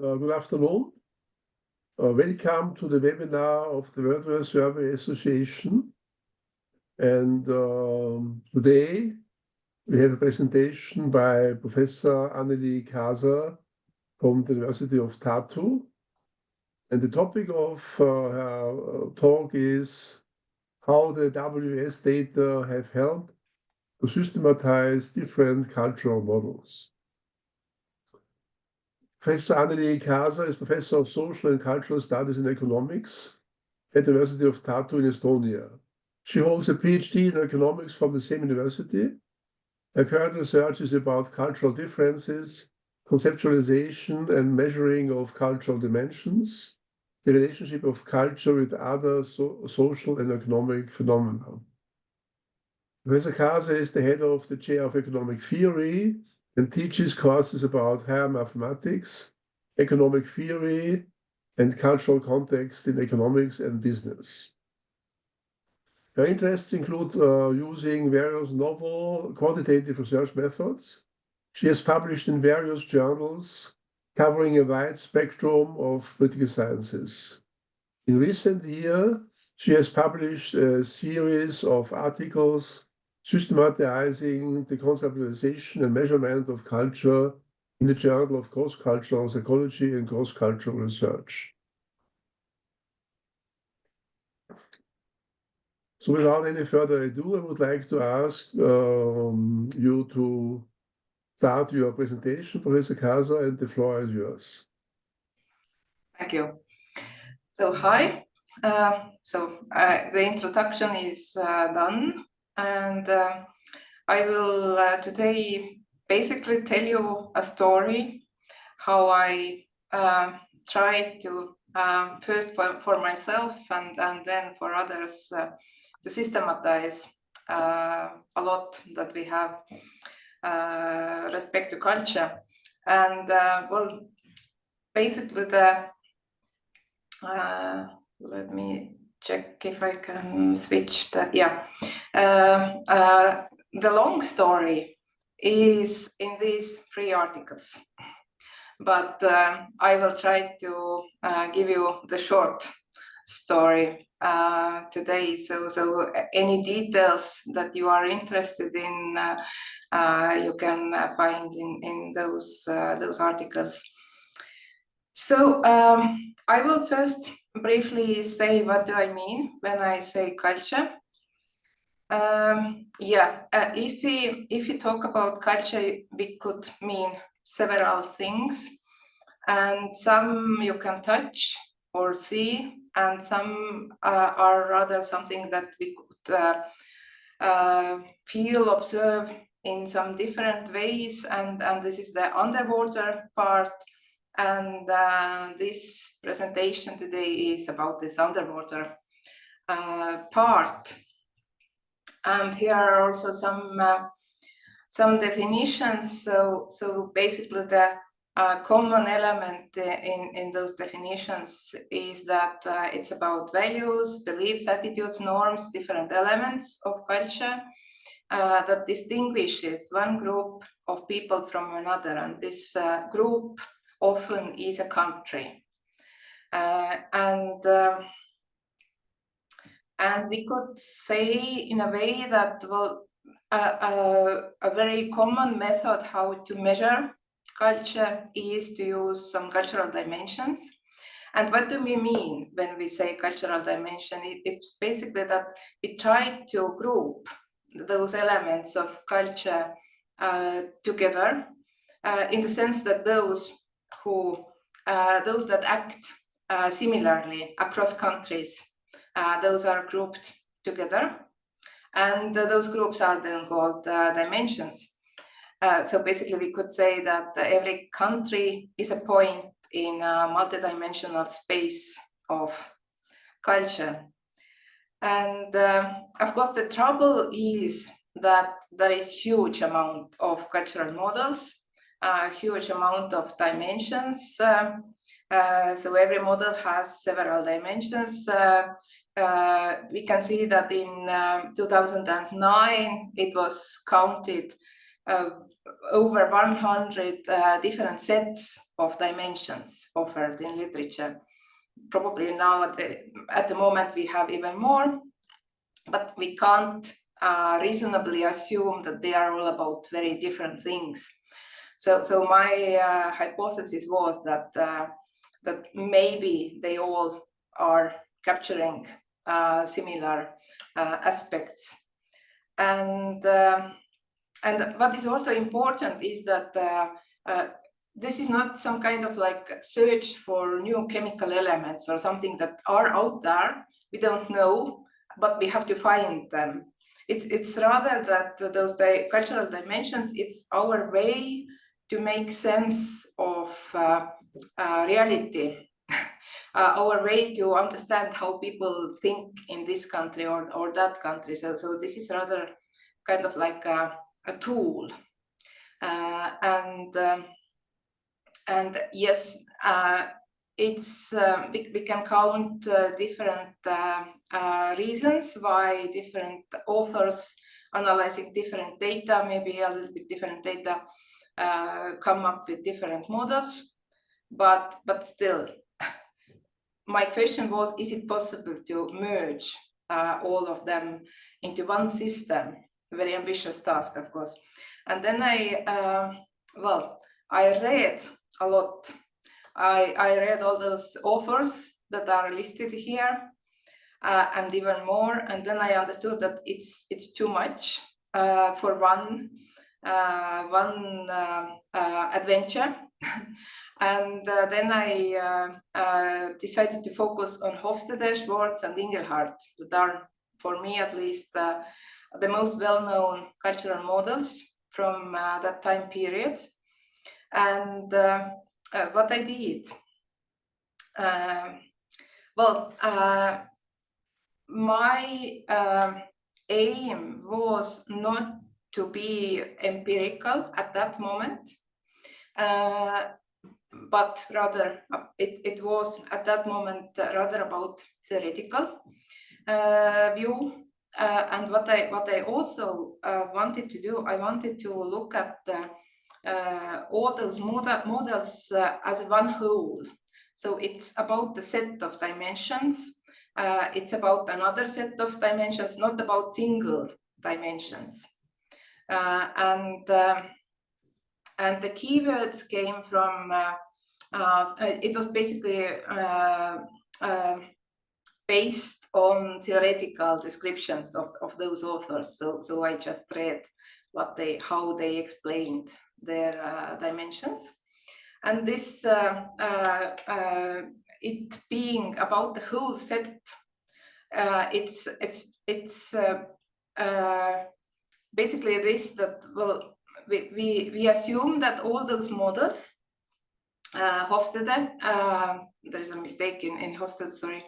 Good afternoon. Welcome to the webinar of the WVS Survey Association. And today we have a presentation by Professor Anneli Kaasa from the University of Tartu. And the topic of her talk is how the WVS data have helped to systematize different cultural models. Professor Anneli Kaasa is Professor of Social and Cultural Studies and Economics at the University of Tartu in Estonia. She holds a PhD in economics from the same university. Her current research is about cultural differences, conceptualization and measuring of cultural dimensions, the relationship of culture with other social and economic phenomena. Professor Kaasa is the head of the chair of economic theory and teaches courses about higher mathematics, economic theory, and cultural context in economics and business. Her interests include using various novel quantitative research methods. She has published in various journals covering a wide spectrum of political sciences. In recent years, she has published a series of articles systematizing the conceptualization and measurement of culture in the Journal of Cross-Cultural Psychology and Cross-Cultural Research. So without any further ado, I would like to ask you to start your presentation, Professor Kaasa, and the floor is yours. Thank you. So hi. The introduction is done, and I will today basically tell you a story how I try to first for myself and then for others to systematize a lot that we have respect to culture. And well, basically let me check if I can switch that. Yeah. The long story is in these 3 articles, but I will try to give you the short story today. So any details that you are interested in, you can find in those articles. So I will first briefly say what do I mean when I say culture. If we talk about culture, we could mean several things, and some you can touch or see, and some are rather something that we could feel, observe in some different ways, and this is the underwater part. And this presentation today is about this underwater part. And here are also some definitions. So basically, the common element in those definitions is that it's about values, beliefs, attitudes, norms, different elements of culture that distinguishes one group of people from another, and this group often is a country. And we could say in a way that, well, a very common method how to measure culture is to use some cultural dimensions. And what do we mean when we say cultural dimension? It's basically that we try to group those elements of culture together in the sense that those that act similarly across countries, those are grouped together, and those groups are then called dimensions. So basically, we could say that every country is a point in a multidimensional space of culture. And of course, the trouble is that there is huge amount of cultural models, a huge amount of dimensions. So every model has several dimensions. We can see that in 2009, it was counted over 100 different sets of dimensions offered in literature. Probably now at the moment we have even more, but we can't reasonably assume that they are all about very different things. So my hypothesis was that that maybe they all are capturing similar aspects. And what is also important is that this is not some kind of like search for new chemical elements or something that are out there. We don't know, but we have to find them. It's rather that those cultural dimensions, it's our way to make sense of reality, our way to understand how people think in this country or that country. So this is rather kind of like a tool. And yes, it's we can count different reasons why different authors analyzing different data, maybe a little bit different data, come up with different models. But still, my question was, is it possible to merge all of them into one system? A very ambitious task, of course. And then I read a lot. I read all those authors that are listed here, and even more. And then I understood that it's too much for one adventure. And then I decided to focus on Hofstede, Schwartz, and Inglehart, that are, for me at least, the most well-known cultural models from that time period. And what I did, my aim was not to be empirical at that moment, but rather it was at that moment rather about theoretical view. And what I also wanted to do, I wanted to look at all those models as one whole. So it's about the set of dimensions. It's about another set of dimensions, not about single dimensions. And the keywords came from, it was basically based on theoretical descriptions of those authors. So I just read how they explained their dimensions. And this, it being about the whole set, it's basically this, that, well, we assume that all those models, Hofstede, there is a mistake in Hofstede, sorry,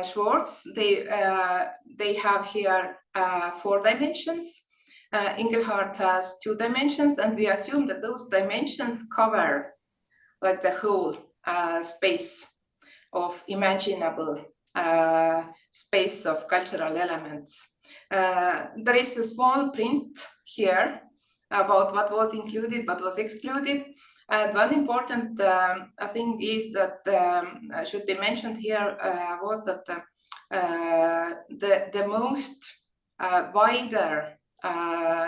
Schwartz, they have here 4 dimensions. Inglehart has 2 dimensions, and we assume that those dimensions cover like the whole space of imaginable space of cultural elements. There is a small print here about what was included, what was excluded. And one important thing is that should be mentioned here was that the most wider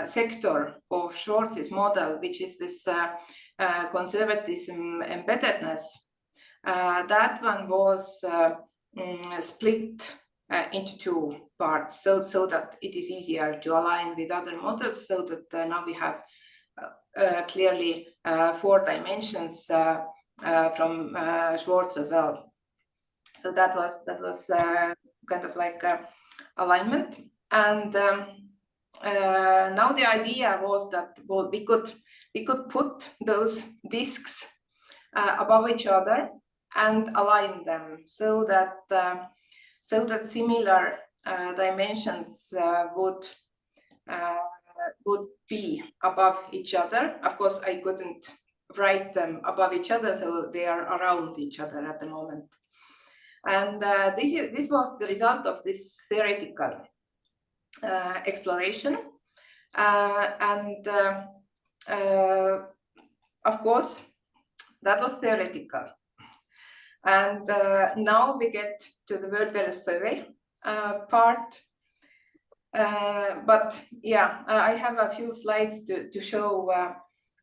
sector of Schwartz's model, which is this conservatism embeddedness, that one was split into 2 parts, so that it is easier to align with other models, so that now we have clearly 4 dimensions from Schwartz as well. So that was kind of like alignment. And now the idea was that, well, we could put those disks above each other and align them so that similar dimensions would be above each other. Of course, I couldn't write them above each other, so they are around each other at the moment. And this was the result of this theoretical exploration. And of course, that was theoretical. And now we get to the WVS survey part. But yeah, I have a few slides to show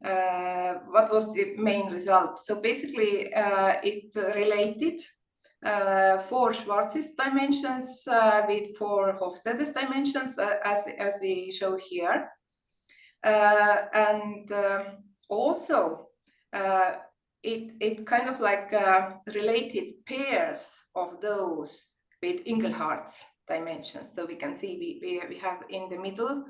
what was the main result. So basically, it related 4 Schwartz's dimensions with 4 Hofstede's dimensions, as we show here. And also, it kind of like related pairs of those with Inglehart's dimensions. So we can see we have in the middle,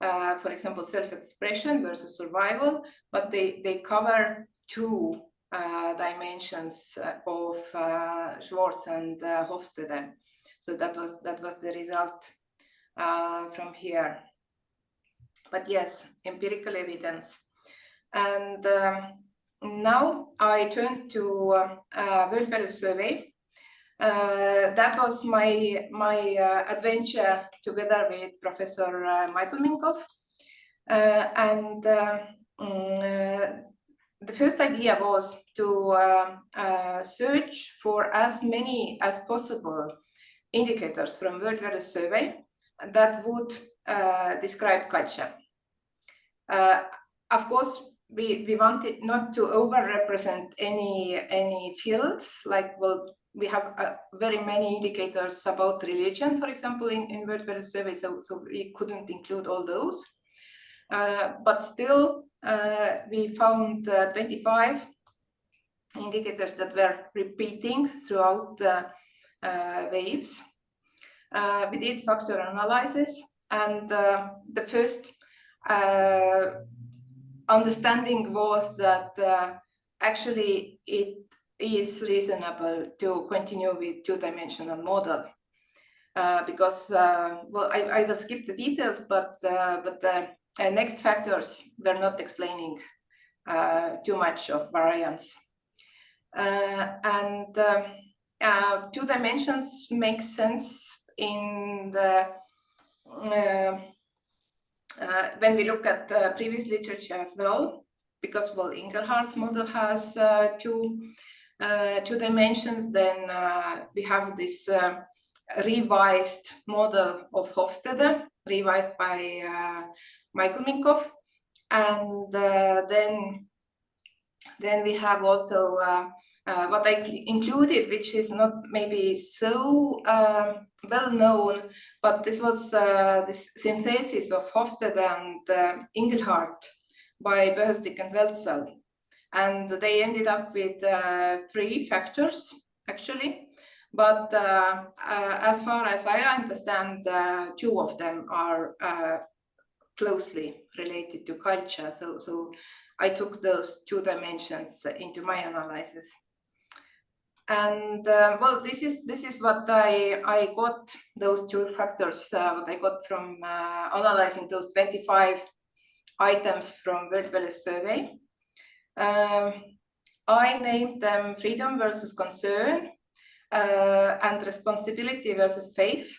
for example, self-expression versus survival, but they cover 2 dimensions of Schwartz and Hofstede. So that was the result from here. But yes, empirical evidence. And now I turn to WVS survey. That was my adventure together with Professor Michael Minkov. And the first idea was to search for as many as possible indicators from WVS survey that would describe culture. Of course, we wanted not to over-represent any fields, like, well, we have very many indicators about religion, for example, in WVS survey, so we couldn't include all those. But still, we found 25 indicators that were repeating throughout the waves. We did factor analysis, and the first understanding was that actually it is reasonable to continue with 2-dimensional model because, well, I will skip the details, but the next factors were not explaining too much of variance. And 2 dimensions make sense in the when we look at previous literature as well, because, well, Inglehart's model has 2 dimensions. Then we have this revised model of Hofstede, revised by Michael Minkov, and then we have also what I included, which is not maybe so well known, but this was this synthesis of Hofstede and Inglehart by Hofstede and Welzel, and they ended up with 3 factors actually. But as far as I understand, 2 of them are closely related to culture. So I took those 2 dimensions into my analysis. And well, this is what I got, those 2 factors, what I got from analyzing those 25 items from WVS survey. I named them freedom versus concern and responsibility versus faith.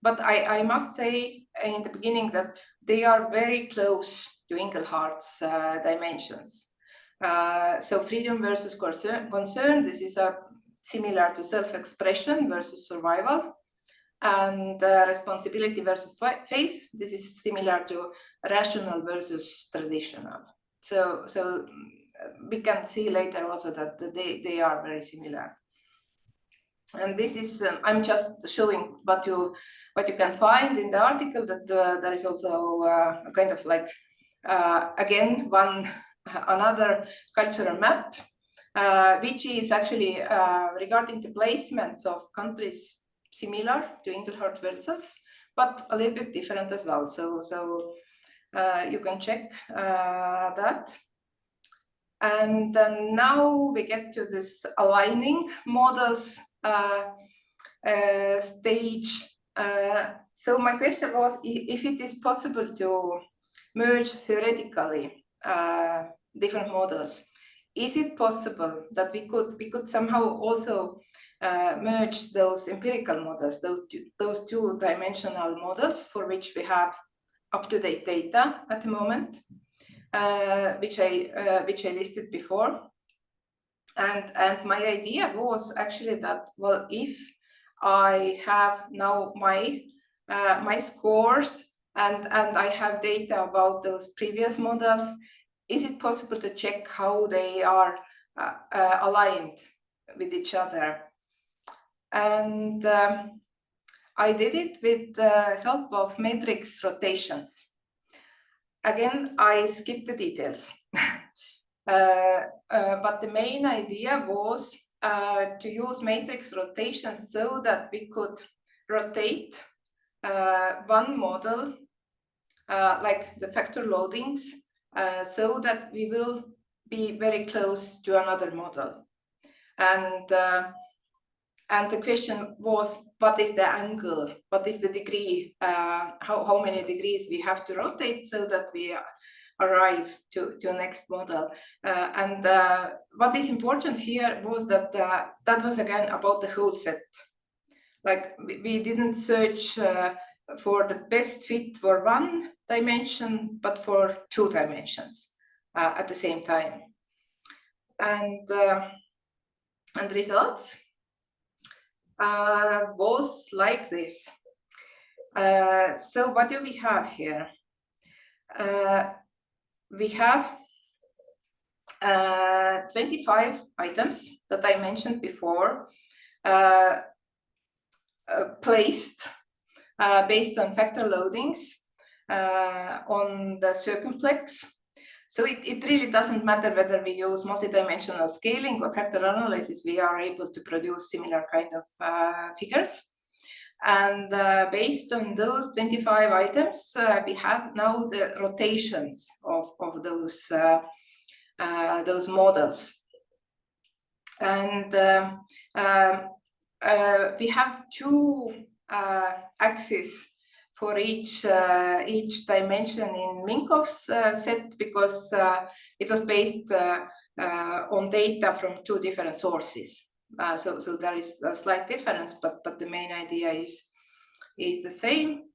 But I must say in the beginning that they are very close to Inglehart's dimensions. So freedom versus concern, this is similar to self-expression versus survival. And responsibility versus faith, this is similar to rational versus traditional. So we can see later also that they are very similar. And this is, I'm just showing what you can find in the article, that there is also a kind of like, again, another cultural map, which is actually regarding the placements of countries similar to Inglehart-Welzel's, but a little bit different as well. So you can check that. And then now we get to this aligning models stage. So my question was if it is possible to merge theoretically different models. Is it possible that we could somehow also merge those empirical models, those 2-dimensional models for which we have up-to-date data at the moment? which I listed before. And my idea was actually that, well, if I have now my scores and I have data about those previous models, is it possible to check how they are aligned with each other? And I did it with the help of matrix rotations. Again, I skipped the details. But the main idea was to use matrix rotations so that we could rotate one model, like the factor loadings, so that we will be very close to another model. And the question was, what is the angle? What is the degree? How many degrees we have to rotate so that we arrive to the next model? And what is important here was that that was again about the whole set. Like we didn't search for the best fit for one dimension, but for two dimensions at the same time. And results was like this. So what do we have here? We have 25 items that I mentioned before, placed based on factor loadings on the circumplex. So it really doesn't matter whether we use multidimensional scaling or factor analysis, we are able to produce similar kind of figures. And based on those 25 items, we have now the rotations of those models. And we have two axes for each dimension in Minkov's set, because it was based on data from two different sources. So there is a slight difference, but the main idea is the same.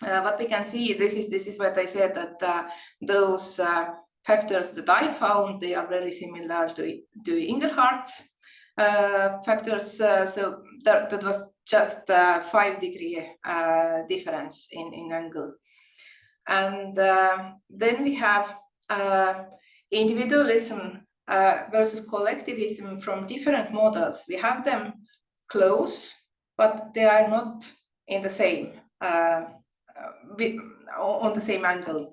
What we can see, this is what I said, that those factors that I found, they are very similar to Inglehart factors. So that was just 5-degree difference in angle. And then we have individualism versus collectivism from different models. We have them close, but they are not in the same on the same angle.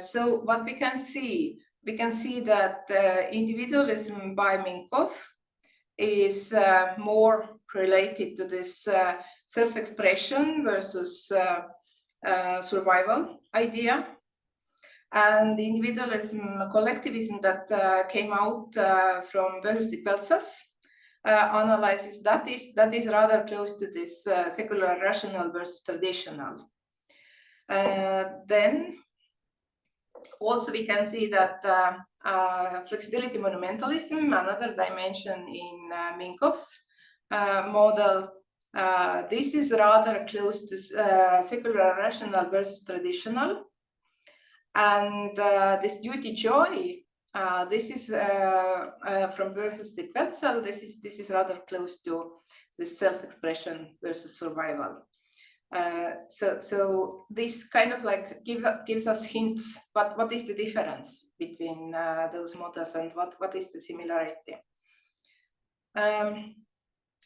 So what we can see that individualism by Minkov is more related to this self-expression versus survival idea, and individualism, collectivism that came out from Hofstede's analysis, that is rather close to this secular rational versus traditional. Then also we can see that flexibility monumentalism, another dimension in Minkov's model, this is rather close to secular rational versus traditional. And this duty joy, this is from Hofstede-Welzel, this is rather close to the self-expression versus survival. So this kind of like gives us hints, but what is the difference between those models and what is the similarity?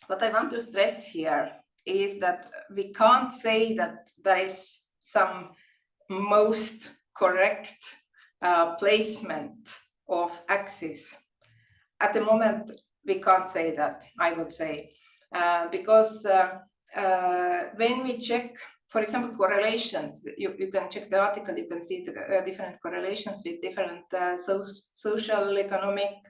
What I want to stress here is that we can't say that there is some most correct placement of axes. At the moment, we can't say that, I would say, because when we check, for example, correlations, you can check the article, you can see the different correlations with different social, economic,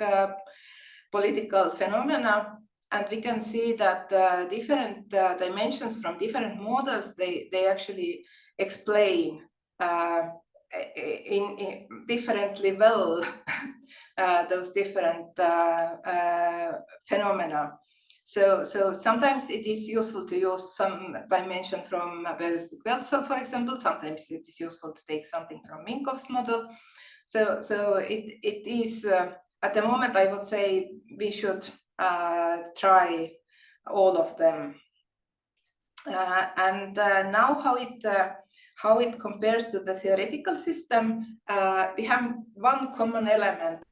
political phenomena, and we can see that different dimensions from different models, they actually explain in differently well those different phenomena. So sometimes it is useful to use some dimension from Welzel, for example. Sometimes it is useful to take something from Minkov's model. So it is, at the moment, I would say we should try all of them. And now how it compares to the theoretical system, we have one common element.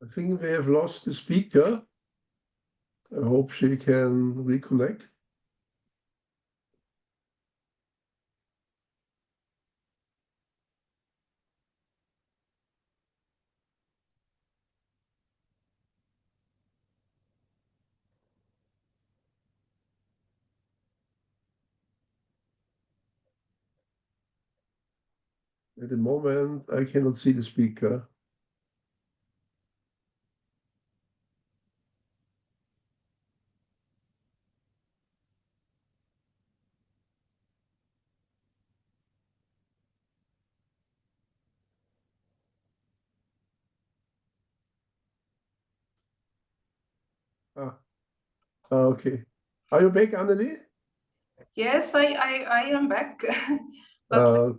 I think we have lost the speaker. I hope she can reconnect. At the moment, I cannot see the speaker. Okay. Are you back, Anneli? Yes, I am back. But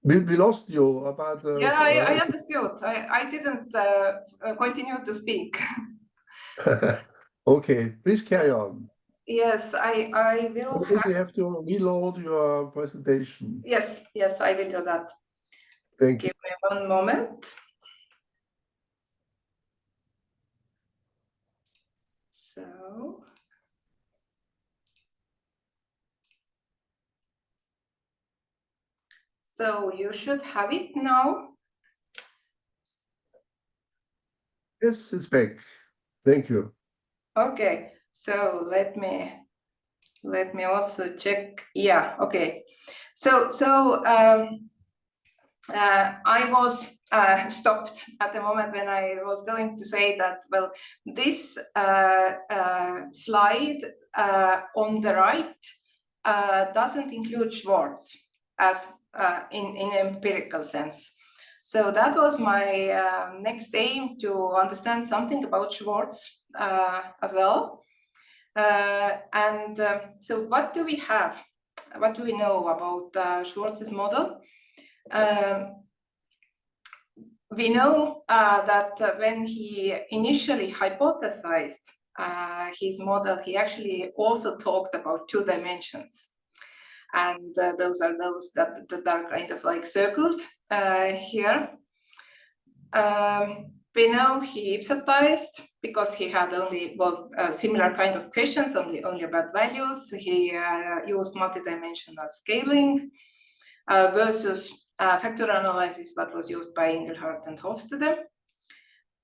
we lost you about. yeah, I understood. I didn't continue to speak. Okay, please carry on. Yes, I will Maybe you have to reload your presentation. Yes, I will do that. Thank you. Give me one moment. So you should have it now. Yes, it's back. Thank you. Okay, so let me also check. Yeah, okay. So I was stopped at the moment when I was going to say that, well, this slide on the right doesn't include Schwartz as in empirical sense. So that was my next aim, to understand something about Schwartz as well. So what do we have? What do we know about Schwartz's model? We know that when he initially hypothesized his model, he actually also talked about 2 dimensions. And those are those that are kind of like circled here. We know he hypnotized because he had only, well, similar kind of questions, only about values. He used multidimensional scaling versus factor analysis that was used by Inglehart and Hofstede.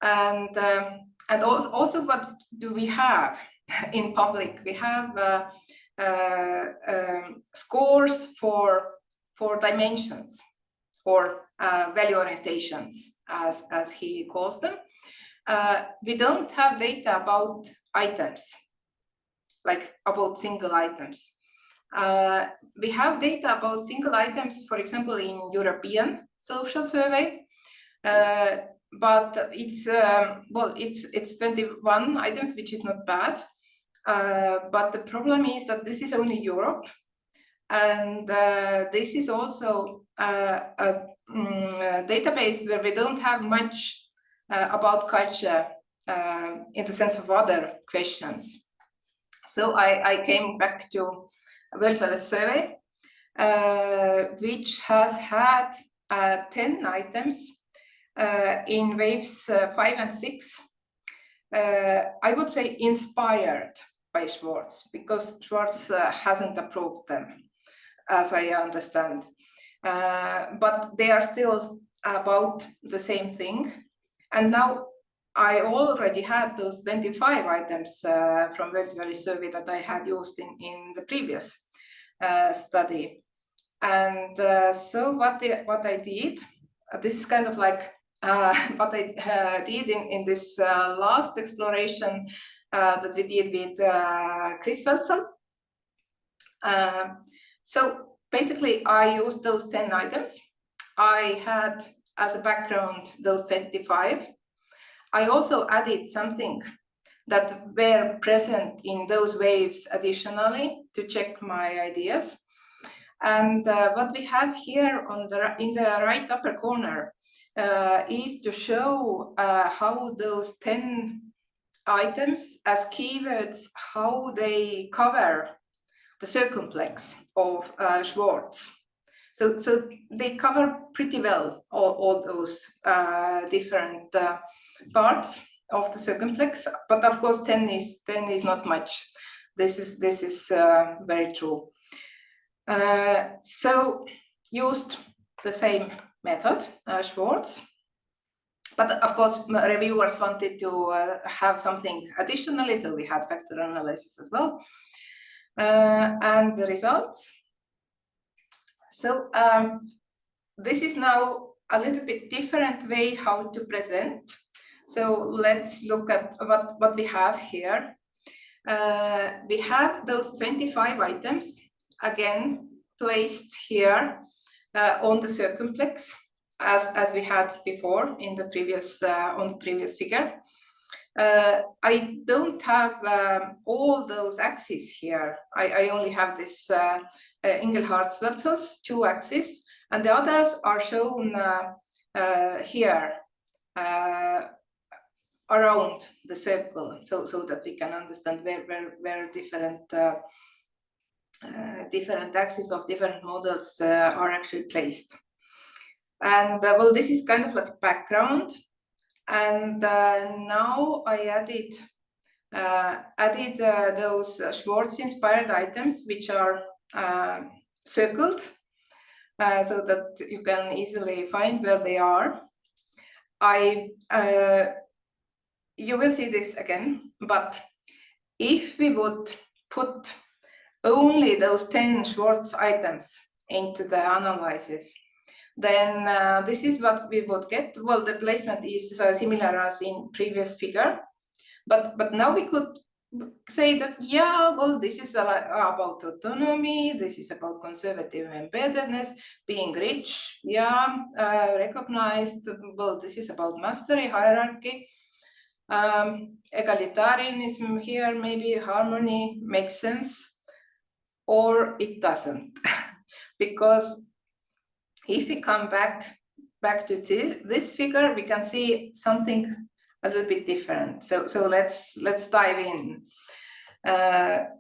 And also, what do we have in public? We have scores for dimensions, or value orientations, as he calls them. we don't have data about items, like about single items. We have data about single items, for example, in European social survey, but it's well, it's 21 items, which is not bad. But the problem is that this is only Europe, and this is also a database where we don't have much about culture in the sense of other questions. So I came back to Welzel's survey, which has had 10 items in waves 5 and 6. I would say inspired by Schwartz, because Schwartz hasn't approved them, as I understand. But they are still about the same thing. And now I already had those 25 items from Welzel's survey that I had used in the previous study. And so what I did, this is kind of like what I did in this last exploration that we did with Chris Welzel. So basically, I used those 10 items. I had as a background those 25. I also added something that were present in those waves additionally to check my ideas. And what we have here in the right upper corner is to show how those 10 items as keywords, how they cover the circumplex of Schwartz. So they cover pretty well all those different parts of the circumplex, but of course 10 is not much. This is very true. So used the same method, Schwartz, but of course reviewers wanted to have something additionally, so we had factor analysis as well. And the results. So this is now a little bit different way how to present. So let's look at what we have here. We have those 25 items, again, placed here on the circumplex, as we had before in the previous, on the previous figure. I don't have all those axes here. I only have this Inglehart-Welzel's 2 axes, and the others are shown here around the circle, so that we can understand where different different axes of different models are actually placed. And well, this is kind of like background. And now I added those Schwartz-inspired items, which are circled, so that you can easily find where they are. You will see this again, but if we would put only those 10 Schwartz items into the analysis, then this is what we would get. Well, the placement is similar as in previous figure, but now we could say that, yeah, well, this is about autonomy, this is about conservative embeddedness, being rich, yeah, recognized, well, this is about mastery, hierarchy, egalitarianism here, maybe harmony makes sense, or it doesn't. Because if we come back to this figure, we can see something a little bit different. So let's dive in.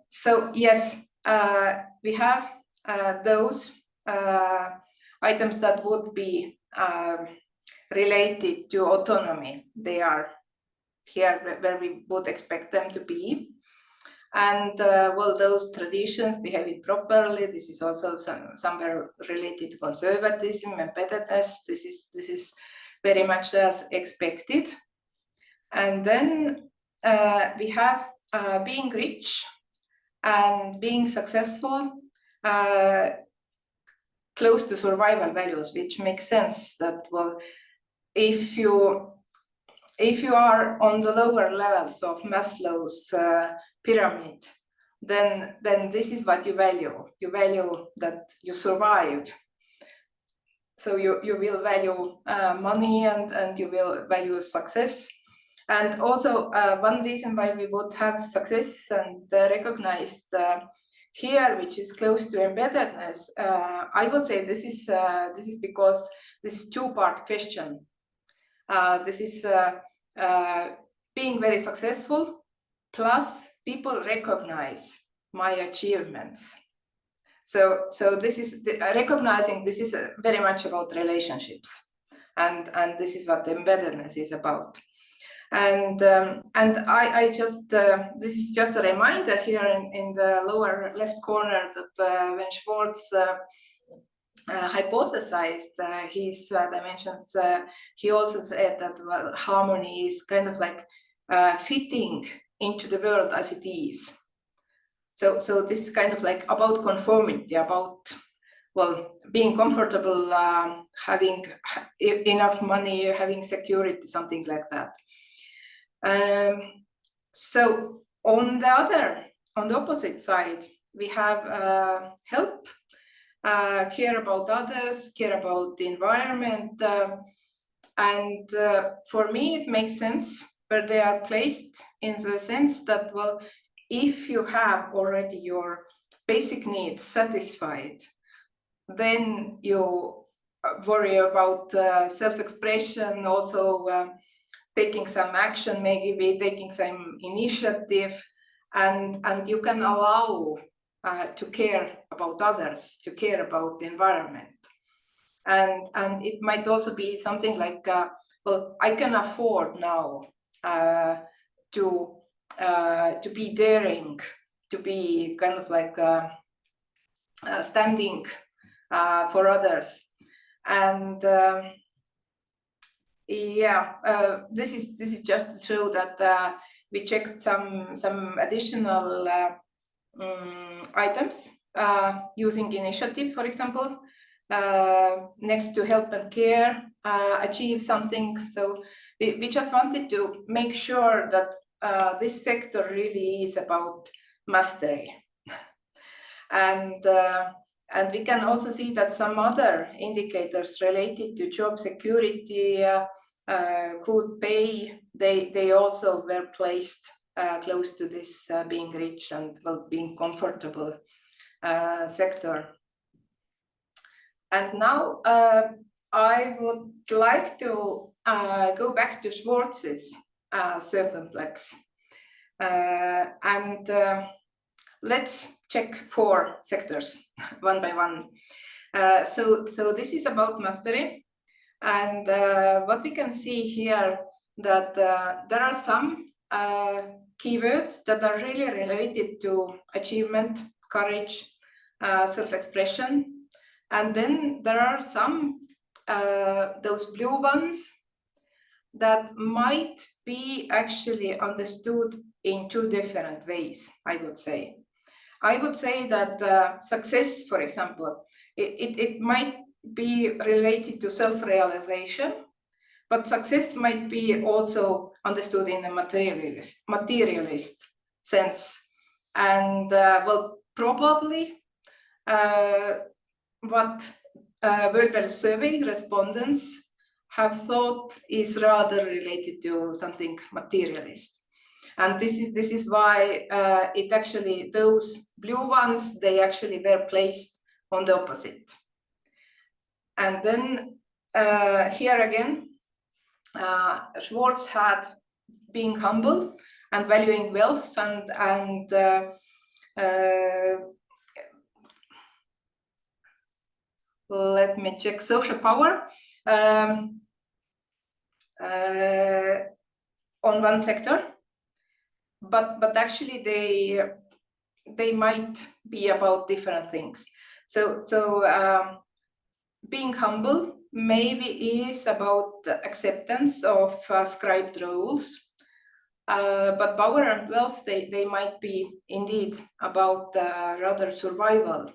So yes, we have those items that would be related to autonomy. They are here where we would expect them to be. And well, those traditions behaving properly, this is also somewhere related to conservatism, embeddedness. This is very much as expected. And then we have being rich and being successful, close to survival values, which makes sense that, well, if you if you are on the lower levels of Maslow's pyramid, then this is what you value. You value that you survive. So you will value money and you will value success. And also one reason why we would have success and recognized here, which is close to embeddedness, I would say this is because this is two-part question. This is being very successful, plus people recognize my achievements. So this is recognizing this is very much about relationships, and this is what embeddedness is about. And I just this is just a reminder here in the lower left corner that when Schwartz hypothesized his dimensions, he also said that, well, harmony is kind of like fitting into the world as it is. So this is kind of like about conformity, about, well, being comfortable, having enough money, having security, something like that. So on the opposite side, we have help, care about others, care about the environment, and for me it makes sense where they are placed, in the sense that, well, if you have already your basic needs satisfied, then you worry about self-expression, also taking some action, maybe taking some initiative, and you can allow to care about others, to care about the environment. And it might also be something like, well, I can afford now to be daring, to be kind of like standing for others. And yeah, this is just to show that we checked some additional items using initiative, for example, next to help and care, achieve something. So we just wanted to make sure that this sector really is about mastery. And we can also see that some other indicators related to job security, good pay, they also were placed close to this being rich and, well, being comfortable sector. And now I would like to go back to Schwartz's circumplex, and let's check 4 sectors one by one. So this is about mastery, and what we can see here, that there are some keywords that are really related to achievement, courage, self-expression, and then there are some those blue ones that might be actually understood in 2 different ways, I would say. I would say that success, for example, it might be related to self-realization, but success might be also understood in a materialist sense. And well, probably what WVS survey respondents have thought is rather related to something materialist. And this is why it actually, those blue ones, they actually were placed on the opposite. And then here again, Schwartz had being humble and valuing wealth, and let me check social power on one sector, but actually they might be about different things. So being humble maybe is about acceptance of ascribed roles, but power and wealth, they might be indeed about rather survival.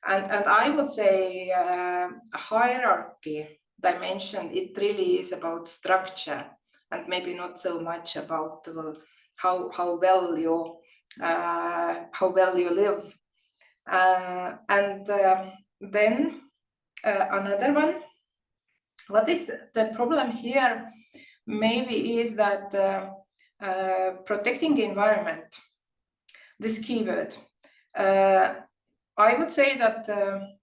And I would say a hierarchy dimension, it really is about structure and maybe not so much about how well you live. Then another one. What is the problem here? Maybe is that protecting the environment, this keyword. I would say that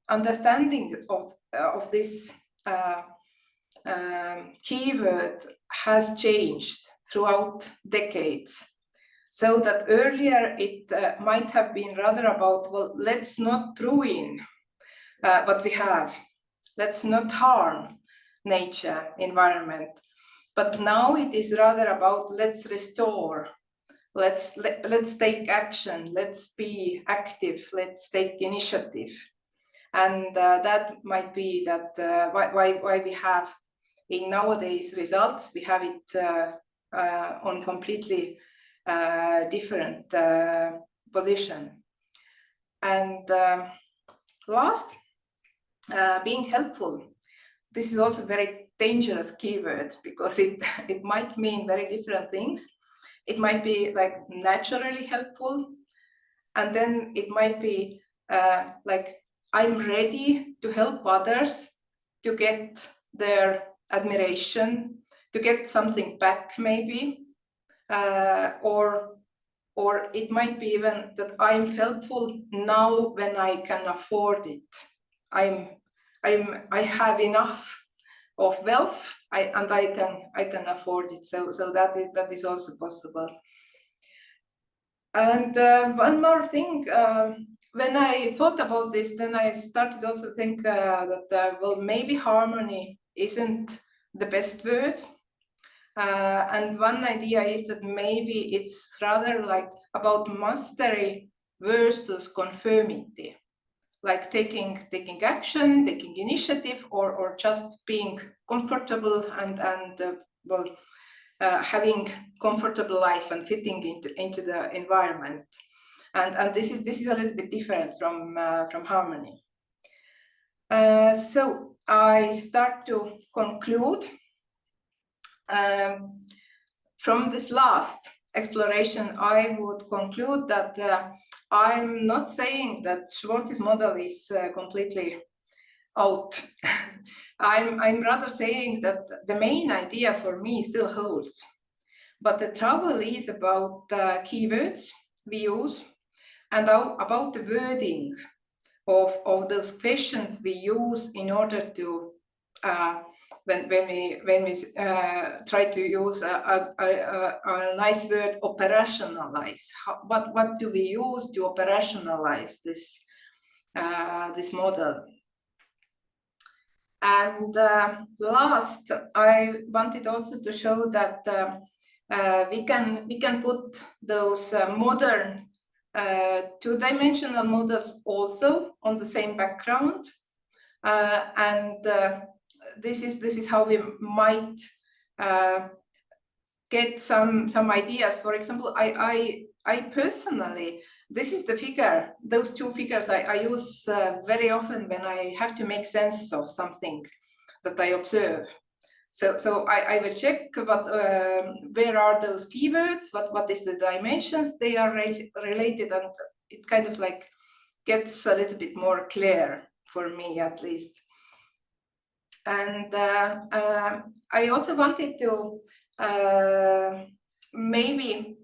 understanding of this keyword has changed throughout decades. So that earlier it might have been rather about, well, let's not ruin what we have. Let's not harm nature, environment. But now it is rather about let's restore. Let's take action. Let's be active. Let's take initiative. And that might be that why we have in nowadays results, we have it on completely different position. And last, being helpful. This is also a very dangerous keyword because it might mean very different things. It might be like naturally helpful, and then it might be like I'm ready to help others to get their admiration, to get something back maybe, or it might be even that I'm helpful now when I can afford it. I have enough of wealth, and I can afford it. So that is also possible. And one more thing, when I thought about this, then I started also think that well, maybe harmony isn't the best word. And one idea is that maybe it's rather like about mastery versus conformity. Like taking action, taking initiative, or just being comfortable and well, having comfortable life and fitting into the environment. And this is a little bit different from harmony. So I start to conclude from this last exploration. I would conclude that I'm not saying that Schwartz's model is completely out. I'm rather saying that the main idea for me still holds. But the trouble is about keywords we use and about the wording of those questions we use in order to when we try to use a nice word, operationalize. What do we use to operationalize this this model? And last, I wanted also to show that we can put those modern two-dimensional models also on the same background, and this is how we might get some ideas. For example, I personally, this is the figure, those two figures I use very often when I have to make sense of something that I observe. So I will check what where are those keywords, what is the dimensions they are related, and it kind of like gets a little bit more clear for me at least. And I also wanted to maybe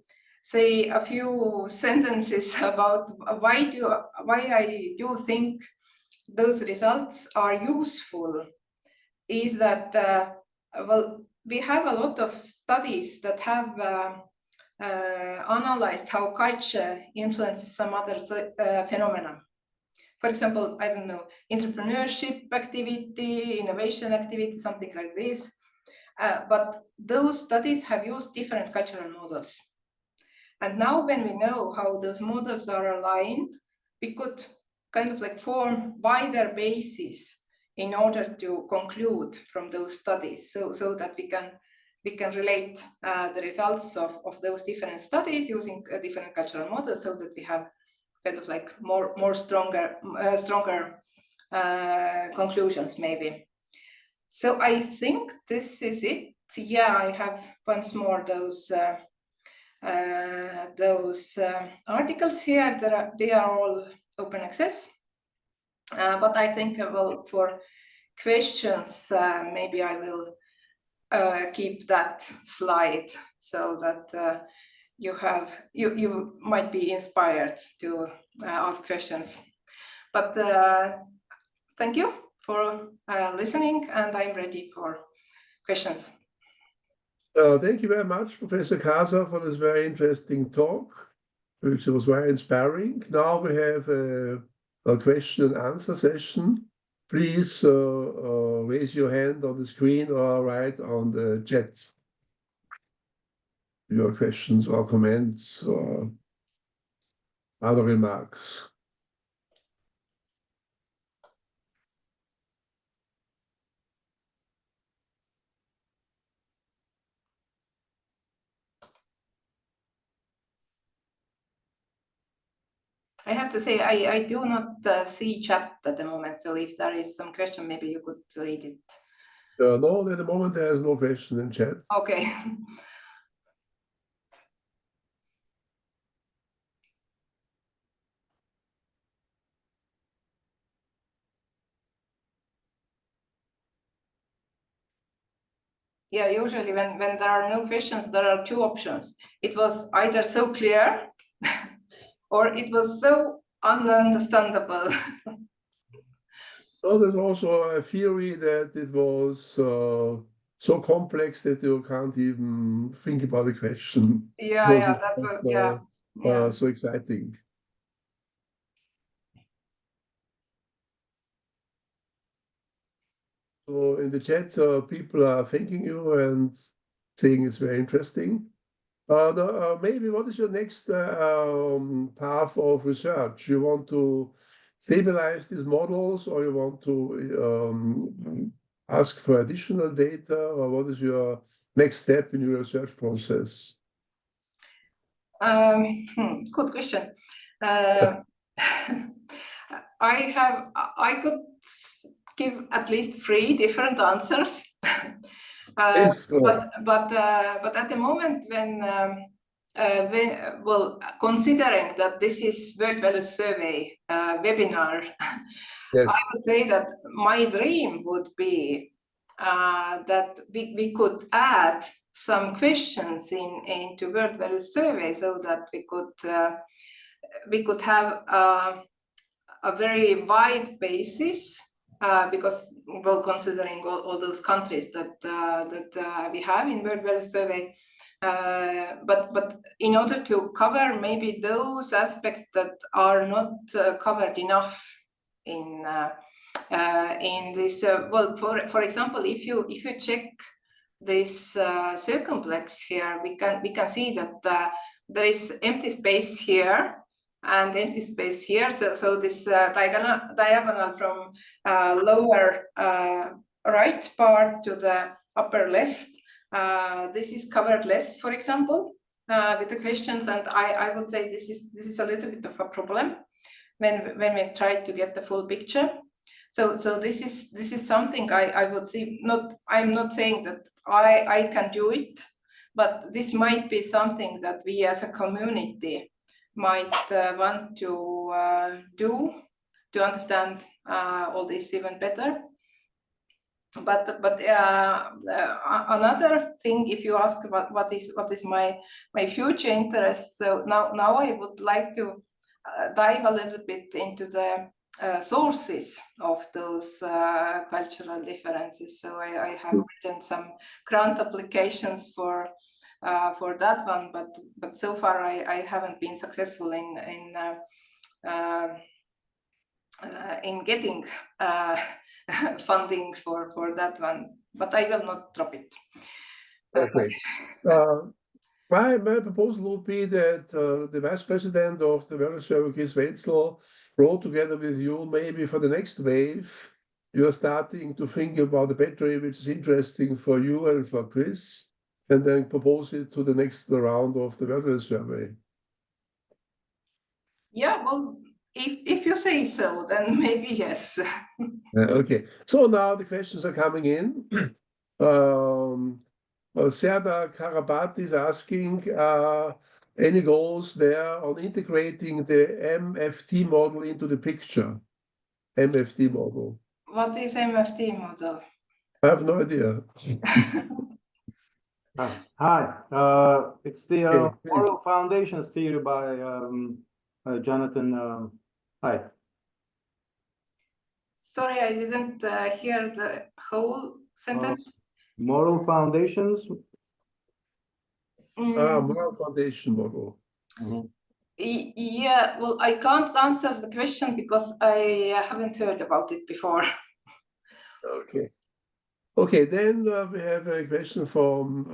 say a few sentences about why I do think those results are useful. Is that well, we have a lot of studies that have analyzed how culture influences some other phenomena. For example, I don't know, entrepreneurship activity, innovation activity, something like this. But those studies have used different cultural models. And now when we know how those models are aligned, we could kind of like form wider bases in order to conclude from those studies, so that we can relate the results of those different studies using different cultural models, so that we have kind of like more stronger conclusions maybe. So I think this is it yeah, I have once more those articles here. They are all open access. But I think, well, for questions, maybe I will keep that slide so that you might be inspired to ask questions. But thank you for listening, and I'm ready for questions. Thank you very much, Professor Kaasa, for this very interesting talk, which was very inspiring. Now we have a question and answer session. Please raise your hand on the screen or write on the chat your questions or comments or other remarks. I have to say, I do not see chat at the moment, so if there is some question, maybe you could read it. No, at the moment there is no question in chat. Okay. Yeah, usually when there are no questions, there are two options. It was either so clear or it was so ununderstandable. So there's also a theory that it was so complex that you can't even think about the question. Yeah, Because yeah. so exciting. So in the chat, people are thanking you and saying it's very interesting. Maybe what is your next path of research? You want to stabilize these models, or you want to ask for additional data, or what is your next step in your research process? Good question. I could give at least 3 different answers. Yes, but at the moment, well, considering that this is World Value Survey webinar, yes. I would say that my dream would be that we could add some questions into World Value Survey so that we could have a very wide basis, because, well, considering all those countries that we have in World Value Survey, but in order to cover maybe those aspects that are not covered enough in this, well, for example, if you check this circumplex here, we can see that there is empty space here and empty space here. So this diagonal from lower right part to the upper left, this is covered less, for example, with the questions, and I would say this is a little bit of a problem when we try to get the full picture. So this is something I would see. I'm not saying that I can do it, but this might be something that we as a community might want to do to understand all this even better. But another thing, if you ask what is my future interest, so now I would like to dive a little bit into the sources of those cultural differences. So I have written some grant applications for that one, but so far I haven't been successful in getting funding for that one, but I will not drop it. Okay. My proposal would be that the vice president of the Value Survey, Welzel, wrote together with you maybe for the next wave. You are starting to think about the battery, which is interesting for you and for Chris, and then propose it to the next round of the Value Survey. Yeah, well, if you say so, then maybe yes. Okay, so now the questions are coming in. Serda Karabati is asking, any goals there on integrating the MFT model into the picture? MFT model. What is MFT model? I have no idea. Hi, it's the Okay, moral foundations theory by Jonathan. Hi. Sorry, I didn't hear the whole sentence. Moral foundations. Moral foundation model. Yeah, well, I can't answer the question because I haven't heard about it before. Okay. Okay, then we have a question from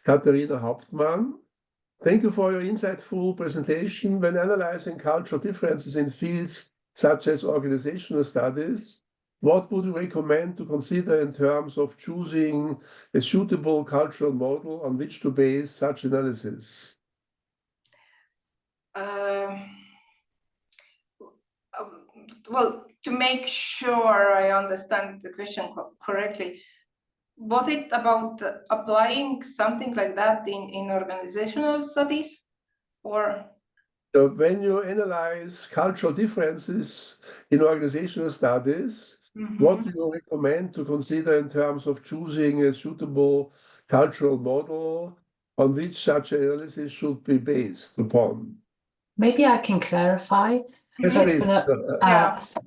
Katharina Hauptmann. Thank you for your insightful presentation. When analyzing cultural differences in fields such as organizational studies, what would you recommend to consider in terms of choosing a suitable cultural model on which to base such analysis? Well, to make sure I understand the question correctly, was it about applying something like that in organizational studies, or? So when you analyze cultural differences in organizational studies, what do you recommend to consider in terms of choosing a suitable cultural model on which such analysis should be based upon? Maybe I can clarify. Yes, So please.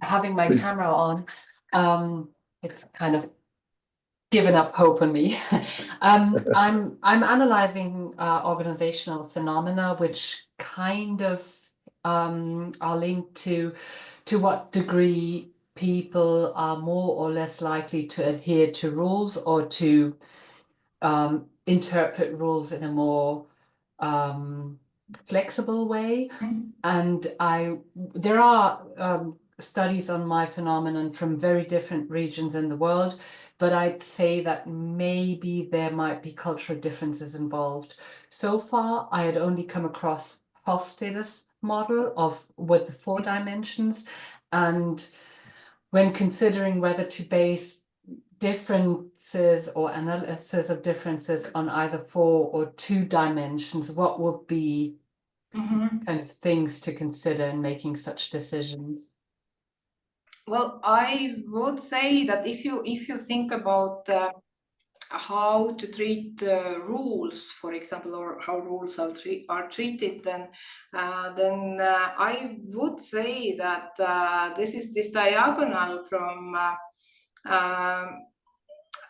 having my Please. camera on, it's kind of given up hope on me. I'm analyzing organizational phenomena, which kind of are linked to what degree people are more or less likely to adhere to rules or to interpret rules in a more flexible way. And there are studies on my phenomenon from very different regions in the world, but I'd say that maybe there might be cultural differences involved. So far, I had only come across Hofstede's model with the 4 dimensions, and when considering whether to base differences or analysis of differences on either 4 or 2 dimensions, what would be kind of things to consider in making such decisions? Well, I would say that if you think about how to treat rules, for example, or how rules are treated, then I would say that this diagonal from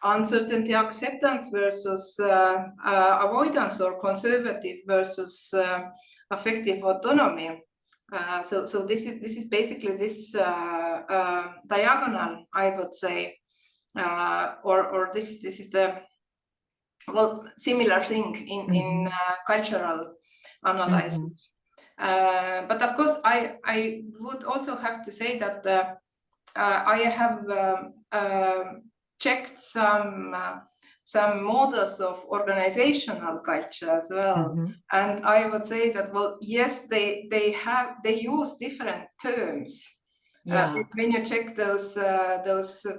uncertainty acceptance versus avoidance, or conservative versus affective autonomy. So this is basically this diagonal, I would say, or this is the similar thing in cultural analysis. But of course, I would also have to say that I have checked some models of organizational culture as well, and I would say that, well, yes, they use different terms. When you check those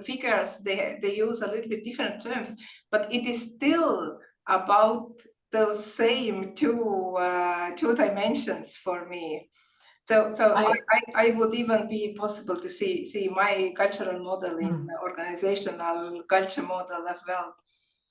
figures, they use a little bit different terms, but it is still about those same two dimensions for me. So I would even be possible to see my cultural model in organizational culture model as well.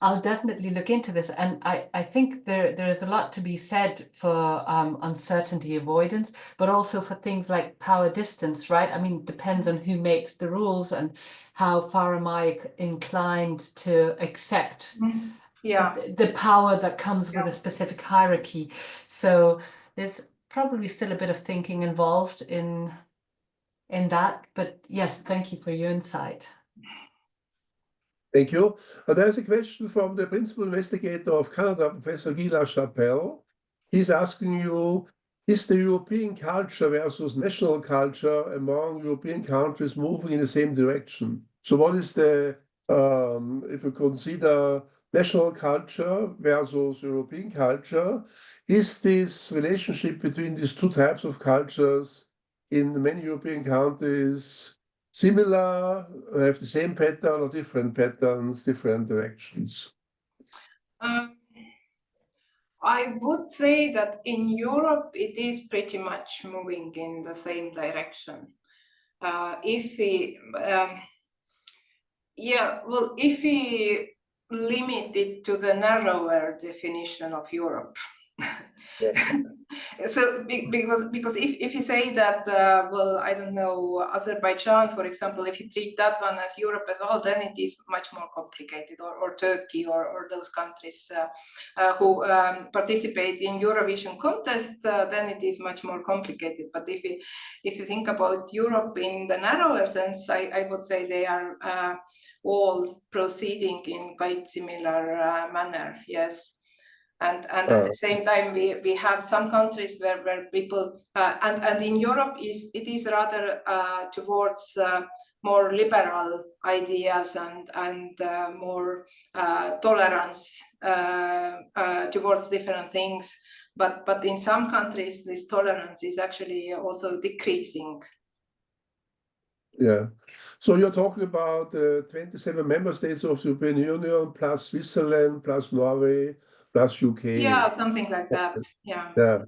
I'll definitely look into this, and I think there is a lot to be said for uncertainty avoidance, but also for things like power distance, right? I mean, it depends on who makes the rules and how far am I inclined to accept the power that comes with a specific hierarchy. So there's probably still a bit of thinking involved in that, but yes, thank you for your insight. Thank you. There's a question from the principal investigator of Canada, Professor Guy Lachapelle. He's asking you, is the European culture versus national culture among European countries moving in the same direction? So what is the, if you consider national culture versus European culture, is this relationship between these 2 types of cultures in many European countries similar, have the same pattern or different patterns, different directions? I would say that in Europe it is pretty much moving in the same direction. If we limit it to the narrower definition of Europe. So because if you say that, well, I don't know, Azerbaijan, for example, if you treat that one as Europe as well, then it is much more complicated, or Turkey, or those countries who participate in Eurovision contest, then it is much more complicated. But if you think about Europe in the narrower sense, I would say they are all proceeding in quite similar manner, yes. And at the same time, we have some countries where people, and in Europe it is rather towards more liberal ideas and more tolerance towards different things. But in some countries, this tolerance is actually also decreasing. Yeah. So you're talking about 27 member states of the European Union, plus Switzerland, plus Norway, plus UK. Yeah, something like that. Yeah. Yeah.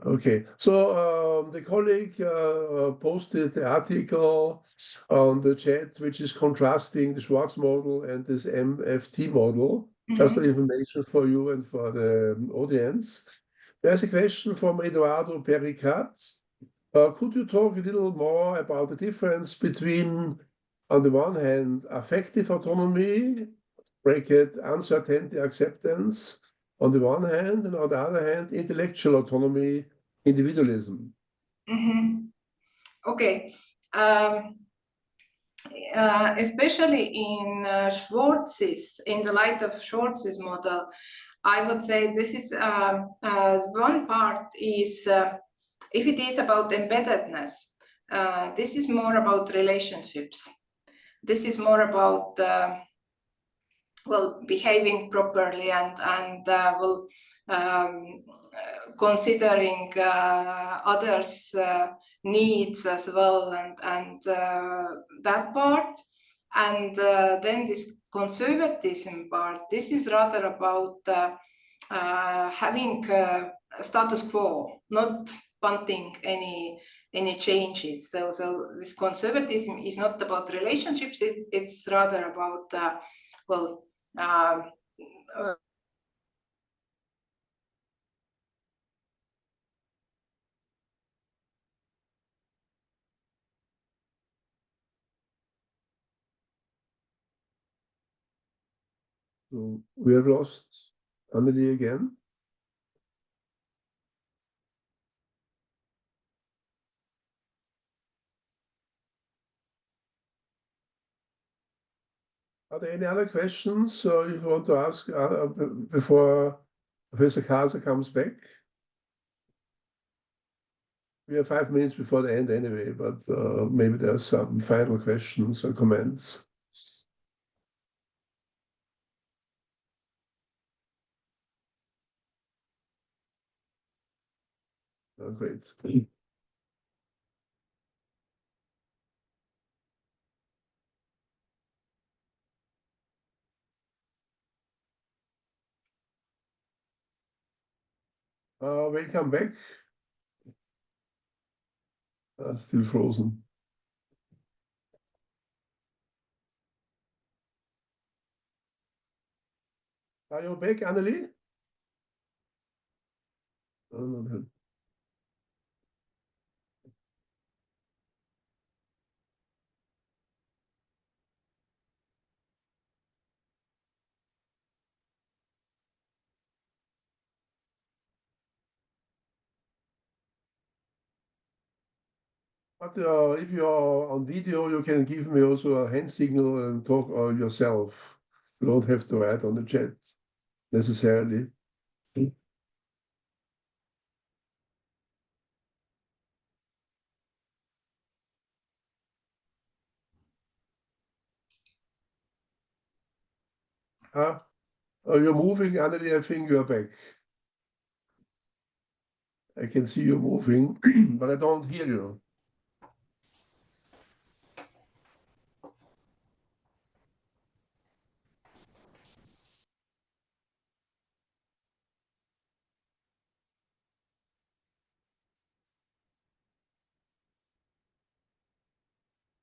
Okay. So the colleague posted the article on the chat, which is contrasting the Schwartz model and this MFT model. Just the information for you and for the audience. There's a question from Eduardo Pericat. Could you talk a little more about the difference between, on the one hand, affective autonomy, bracket, uncertainty acceptance, on the one hand, and on the other hand, intellectual autonomy, individualism? Okay. Especially in Schwartz's, in the light of Schwartz's model, I would say this is one part is, if it is about embeddedness, this is more about relationships. This is more about well, behaving properly and well, considering others' needs as well, and that part. And then this conservatism part, this is rather about having status quo, not wanting any changes. So this conservatism is not about relationships, it's rather about well, So we have lost Anneli again. Are there any other questions you want to ask before Professor Kaasa comes back? We have 5 minutes before the end anyway, but maybe there's some final questions or comments. Oh, great. Welcome back. Still frozen. Are you back, Anneli? Oh, no. But if you are on video, you can give me also a hand signal and talk yourself. You don't have to write on the chat necessarily. You're moving, Anneli. I think you're back. I can see you moving, but I don't hear you.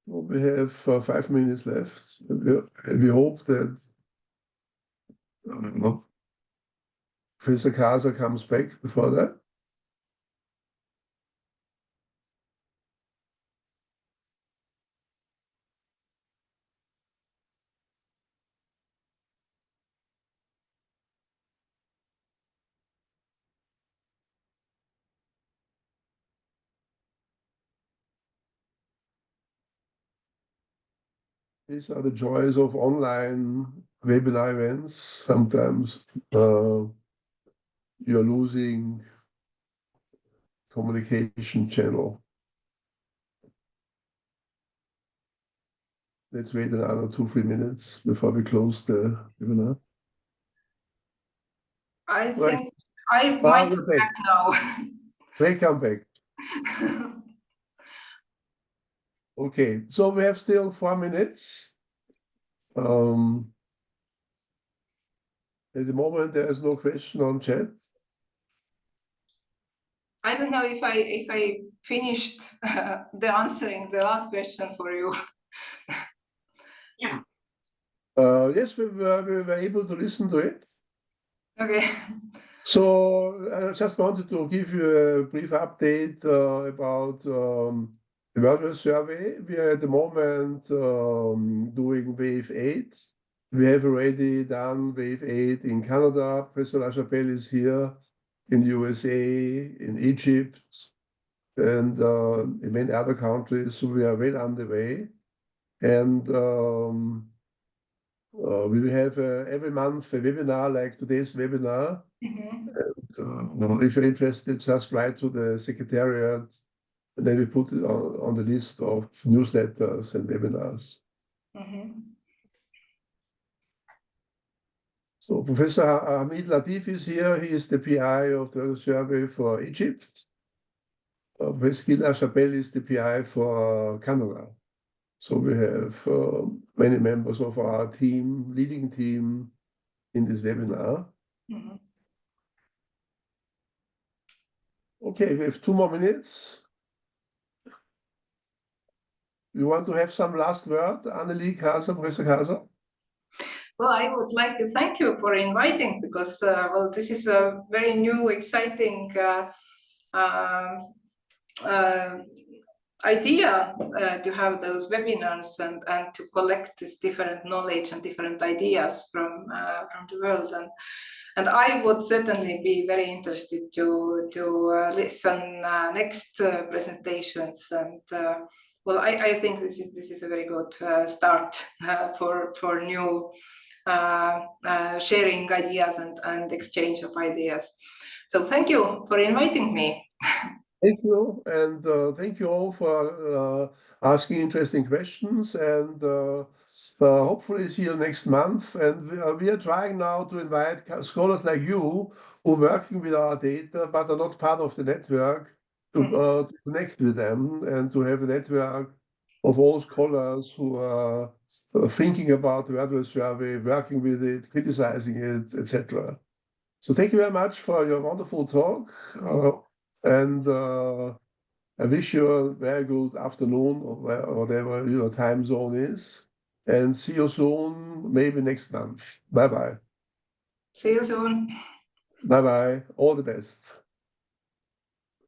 Well, we have 5 minutes left. We hope that Professor Kaasa comes back before that. These are the joys of online webinar events. Sometimes you're losing communication channel. Let's wait another 2-3 minutes before we close the webinar. I Right. think I might be We're back. back now. Welcome back. Okay, so we have still 4 minutes. At the moment, there is no question on chat. I don't know if I finished the answering the last question for you. Yes, we were able to listen to it. Okay. So I just wanted to give you a brief update about the WVS survey. We are at the moment doing wave 8. We have already done wave 8 in Canada. Professor LaChapelle is here in USA, in Egypt, and in many other countries. So we are well on the way. And we will have every month a webinar like today's webinar. If you're interested, just write to the secretariat, and then we put it on the list of newsletters and webinars. So Professor Hamid Latif is here. He is the PI of the survey for Egypt. Professor LaChapelle is the PI for Canada. So we have many members of our team, leading team, in this webinar. Okay, we have 2 more minutes. You want to have some last word, Annelie Kaasa, Professor Kaasa? Well, I would like to thank you for inviting, because well, this is a very new, exciting idea to have those webinars and to collect this different knowledge and different ideas from the world. And I would certainly be very interested to listen next presentations. And well, I think this is a very good start for new sharing ideas and exchange of ideas. So thank you for inviting me. Thank you, and thank you all for asking interesting questions, and hopefully see you next month. And we are trying now to invite scholars like you who are working with our data but are not part of the network to connect with them and to have a network of all scholars who are thinking about the WVS survey, working with it, criticizing it, etc. So thank you very much for your wonderful talk. And I wish you a very good afternoon or whatever your time zone is. And see you soon, maybe next month. Bye-bye. See you soon. Bye-bye. All the best.